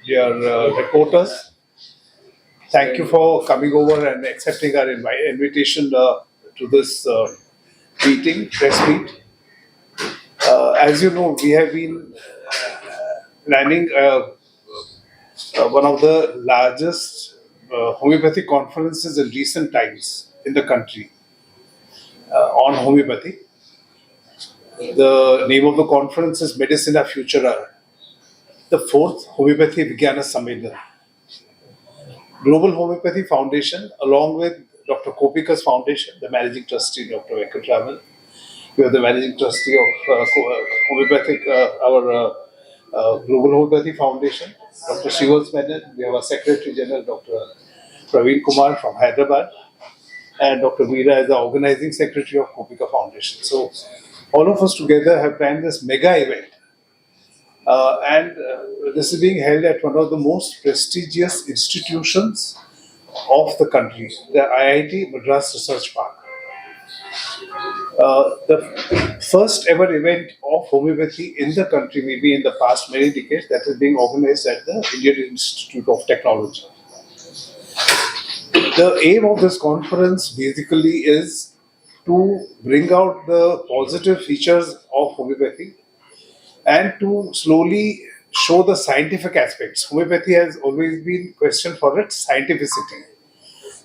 dear reporters. Thank you for coming over and accepting our invitation to this press meet. As you know, we have been planning one of the largest homeopathy conferences in recent times in the country on homeopathy. The name of the conference is Medicina Futura, the fourth Homeopathic Vijnana Sammelan. Global Homeopathy Foundation, along with Dr. Koppikar's foundation, the managing trustee, Dr. Venkatraman. We are the managing trustee of Homeopathic, our Global Homeopathy Foundation, Dr. Shivals Menon. We have our Secretary General, Dr. Praveen Kumar from Hyderabad, and Dr. Meera is the organizing secretary of Koppikar Foundation. So, all of us together have planned this mega event. And this is being held at one of the most prestigious institutions of the country, the IIT Research Park. The first ever event of homeopathy in the country, maybe in the past many decades, that is being organized at the Indian Institute of Technology. The aim of this conference basically is to bring out the positive features of homeopathy and to slowly show the scientific aspects. Homeopathy has always been questioned for its scientificity.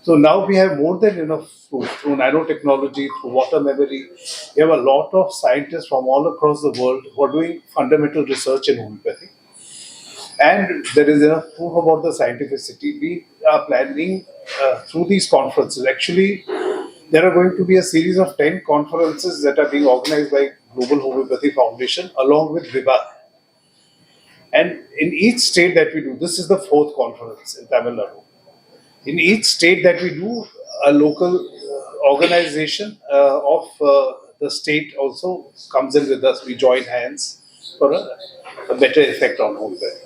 So now we have more than enough through nanotechnology, through water memory. We have a lot of scientists from all across the world who are doing fundamental research in homeopathy. And there is enough proof about the scientificity. We are planning through these conferences. Actually, there are going to be a series of 10 conferences that are being organized by Global Homeopathy Foundation along with VIBA. And in each state that we do, this is the fourth conference in Tamil Nadu. In each state that we do, a local organization of the state also comes in with us. We join hands for a better effect on homeopathy.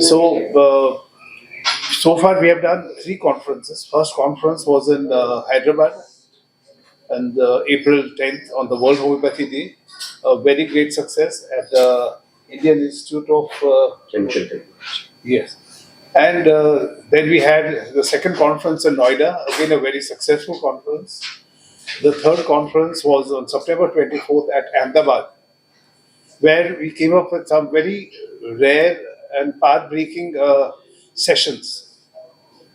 So far we have done 3 conferences. First conference was in Hyderabad and April 10th on the World Homeopathy Day. A very great success at the Indian Institute of Chemical Technology. Yes. And then we had the second conference in Noida, again a very successful conference. The third conference was on September 24th at Ahmedabad, where we came up with some very rare and path-breaking sessions.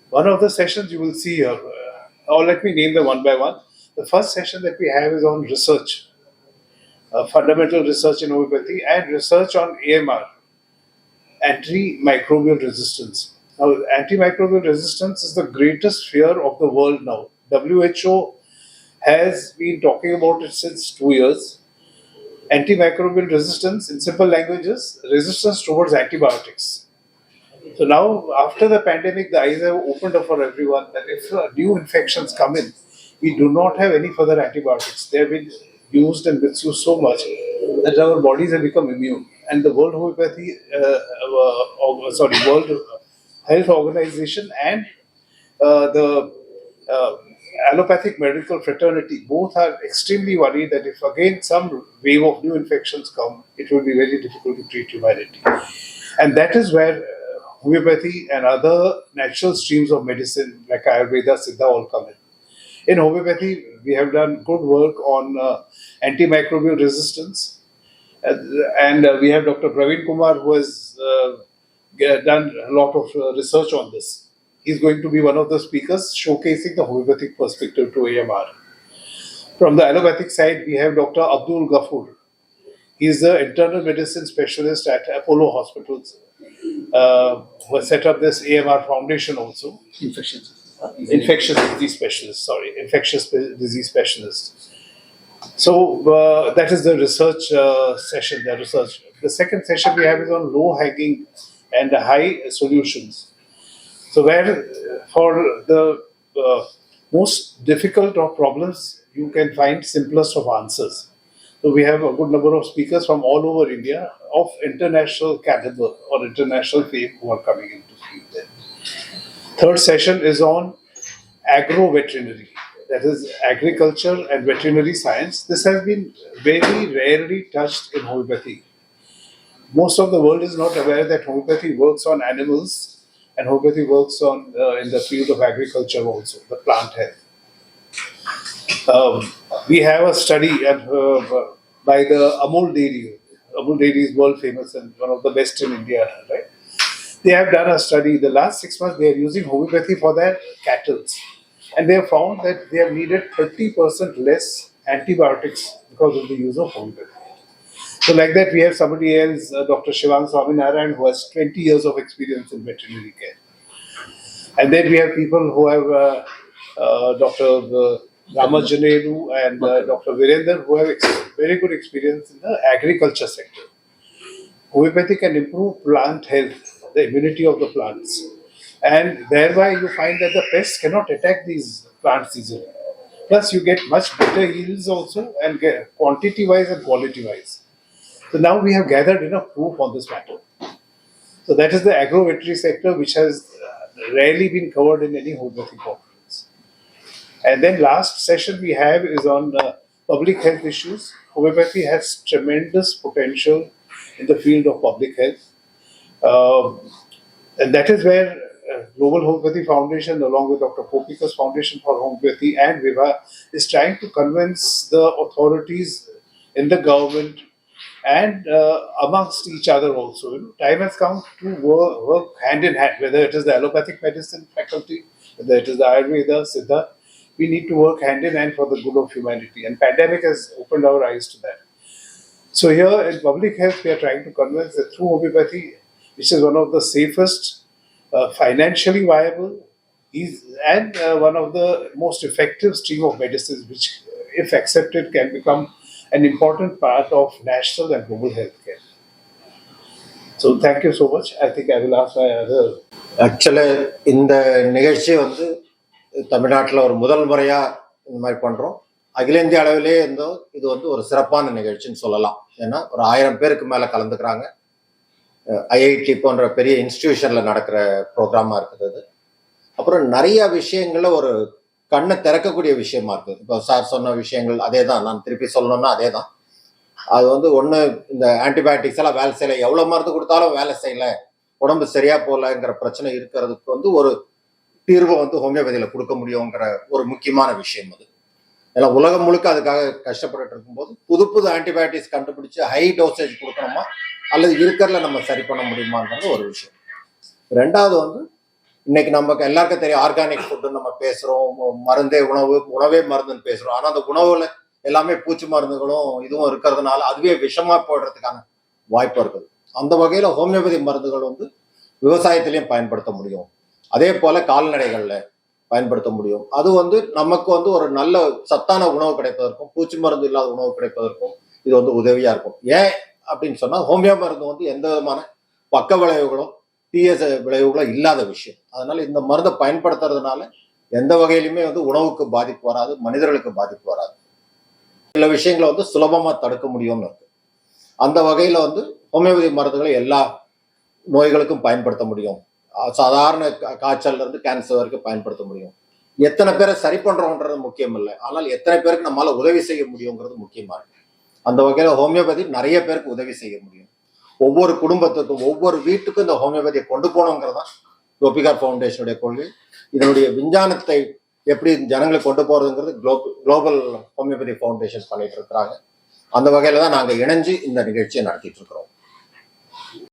One of the sessions you will see here, or let me name them one by one. The first session that we have is on research, fundamental research in homeopathy and research on AMR, antimicrobial resistance. Now, antimicrobial resistance is the greatest fear of the world now. WHO has been talking about it since 2 years. Antimicrobial resistance, in simple languages, resistance towards antibiotics. So now, after the pandemic, the eyes have opened up for everyone that if new infections come in, we do not have any further antibiotics. They have been used and misused so much that our bodies have become immune. And the World Homeopathy, World Health Organization and the allopathic medical fraternity both are extremely worried that if again some wave of new infections come, it will be very difficult to treat humanity. And that is where homeopathy and other natural streams of medicine like Ayurveda, Siddha all come in. In homeopathy, we have done good work on antimicrobial resistance. And we have Dr. Praveen Kumar who has done a lot of research on this. He's going to be one of the speakers showcasing the homeopathic perspective to AMR. From the allopathic side, we have Dr. Abdul Ghafoor. He's the internal medicine specialist at Apollo Hospitals, who has set up this AMR foundation also. Infectious disease specialist. So that is the research session, The second session we have is on low-hanging and high solutions. So where for the most difficult of problems, you can find simplest of answers. So we have a good number of speakers from all over India of international caliber or international fame who are coming in to speak there. Third session is on agro-veterinary, that is agriculture and veterinary science. This has been very rarely touched in homeopathy. most of the world is not aware that homeopathy works on animals and homeopathy works on in the field of agriculture also, the plant health. We have a study by the Amul Dairy. Amul Dairy is world famous and one of the best in India, right? They have done a study. The last 6 months, they are using homeopathy for their cattle, and they have found that they have needed 30% less antibiotics because of the use of homeopathy. So, like that, we have somebody else, Dr. Shivang Swaminarayan, who has 20 years of experience in veterinary care. And then we have people who have Dr. Ramajanenu and Dr. Virender, who have very good experience in the agriculture sector. Homeopathy can improve plant health, the immunity of the plants, and thereby you find that the pests cannot attack these plants easily. Plus, you get much better yields also, and get quantity-wise and quality-wise. So now we have gathered enough proof on this matter. So that is the agro-veterinary sector, which has rarely been covered in any homeopathy conference. And then last session we have is on public health issues. Homeopathy has tremendous potential in the field of public health. And that is where Global Homeopathy Foundation, along with Dr. Koppikar's Foundation for Homeopathy and Viva, is trying to convince the authorities in the government and amongst each other also. Time has come to work hand in hand, whether it is the allopathic medicine faculty, whether it is the Ayurveda, Siddha. We need to work hand in hand for the good of humanity. And pandemic has opened our eyes to that. So here in public health, we are trying to convince that through homeopathy, which is one of the safest, financially viable, and one of the most effective stream of medicines, which, if accepted, can become an important part of national and global healthcare. So thank you so much. I think I will ask my other. Actually, இந்த நிகழ்ச்சி வந்து தமிழ்நாட்டில் ஒரு முதல் முறையாக இந்த மாதிரி பண்ணுறோம். அகில இந்திய அளவிலே இருந்தோம் இது வந்து ஒரு சிறப்பான நிகழ்ச்சின்னு சொல்லலாம். ஏன்னா ஒரு 1000 பேருக்கு மேலே கலந்துக்கிறாங்க. ஐஐடி போன்ற பெரிய இன்ஸ்டிடியூஷனில் நடக்கிற ப்ரோக்ராமாக இருக்குது. அப்புறம் நிறைய விஷயங்களில் ஒரு கண்ணை திறக்கக்கூடிய விஷயமா இருக்குது. இப்போ சார் சொன்ன விஷயங்கள் அதே தான், நான் திருப்பி சொல்லணும்னா அதே தான். அது வந்து ஒன்று, இந்த ஆன்டிபயோட்டிக்ஸ் எல்லாம் வேலை செய்யலை, எவ்வளோ மருந்து கொடுத்தாலும் வேலை செய்யலை, உடம்பு சரியா போகலைங்கிற பிரச்சனை இருக்கிறதுக்கு வந்து ஒரு தீர்வை வந்து ஹோமியோபதியில் கொடுக்க முடியுங்கிற ஒரு முக்கியமான விஷயம் அது. ஏன்னா உலகம் முழுக்க அதுக்காக கஷ்டப்பட்டு இருக்கும்போது புது புது ஆன்டிபயோட்டிக்ஸ் கண்டுபிடிச்சு ஹை டோசேஜ் கொடுக்கணுமா அல்லது இருக்கிறதுல நம்ம சரி பண்ண முடியுமான்றது ஒரு விஷயம். ரெண்டாவது வந்து இன்னைக்கு நமக்கு எல்லாருக்கும் தெரியும் ஆர்கானிக் ஃபுட்டு நம்ம பேசுகிறோம், மருந்தே உணவு, உணவே மருந்துன்னு பேசுகிறோம். ஆனால் அந்த உணவுல எல்லாமே பூச்சி மருந்துகளும் இதுவும் இருக்கிறதுனால அதுவே விஷமா போடுறதுக்கான வாய்ப்பு இருக்குது. அந்த வகையில் ஹோமியோபதி மருந்துகள் வந்து விவசாயத்திலையும் பயன்படுத்த முடியும், அதே போல கால்நடைகளில் பயன்படுத்த முடியும். அது வந்து நமக்கு வந்து ஒரு நல்ல சத்தான உணவு கிடைப்பதற்கும் பூச்சி மருந்து இல்லாத உணவு கிடைப்பதற்கும் இது வந்து உதவியா இருக்கும். ஏன் அப்படின்னு சொன்னா ஹோமியோ மருந்து வந்து எந்த விதமான பக்க விளைவுகளும் தீய விளைவுகளும் இல்லாத விஷயம். அதனால இந்த மருந்தை பயன்படுத்துறதுனால எந்த வகையிலுமே வந்து உணவுக்கு பாதிப்பு வராது, மனிதர்களுக்கு பாதிப்பு வராது. சில விஷயங்களை வந்து சுலபமா தடுக்க முடியும்னு இருக்கு. அந்த வகையில வந்து ஹோமியோபதி மருந்துகளை எல்லா நோய்களுக்கும் பயன்படுத்த முடியும். சாதாரண காய்ச்சல்ல இருந்து கேன்சர் வரைக்கும் பயன்படுத்த முடியும். எத்தனை பேரை சரி பண்றோம்ன்றது முக்கியம் இல்லை, ஆனால் எத்தனை பேருக்கு நம்மளால உதவி செய்ய முடியுங்கிறது முக்கியமா இருக்கு. அந்த வகையில ஹோமியோபதி நிறைய பேருக்கு உதவி செய்ய முடியும். ஒவ்வொரு குடும்பத்துக்கும் ஒவ்வொரு வீட்டுக்கும் இந்த ஹோமியோபதியை கொண்டு போனோங்கிறது தான் கோபிகார் ஃபவுண்டேஷனுடைய கொள்கை. இதனுடைய விஞ்ஞானத்தை எப்படி ஜனங்களுக்கு கொண்டு போறதுங்கிறது குளோபல் ஹோமியோபதி ஃபவுண்டேஷன் பண்ணிட்டு இருக்கிறாங்க. அந்த வகையில தான் நாங்கள் இணைஞ்சு இந்த நிகழ்ச்சியை நடத்திட்டு இருக்கிறோம்.